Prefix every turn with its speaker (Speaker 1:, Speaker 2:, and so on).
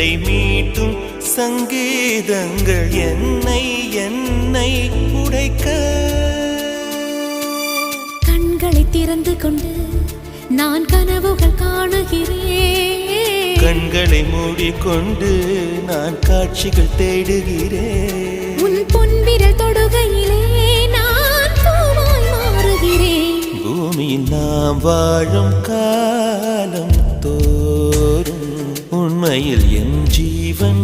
Speaker 1: என்னை மீட்டும் சங்கீதங்கள் என்னை என்னை உடைக்க.
Speaker 2: கண்களை திறந்து கொண்டு நான் கனவுகள் காணுகிறேன்.
Speaker 1: கண்களை மூடிக்கொண்டு நான் காட்சிகள் தேடுகிறேன்.
Speaker 2: உன் பொன்விரல் தொடுகையிலே நான் பூவாய் மாறுகிறேன்.
Speaker 1: பூமியில் நாம் வாழும் காலம் தோறும் உண்மையில் என் ஜீவன்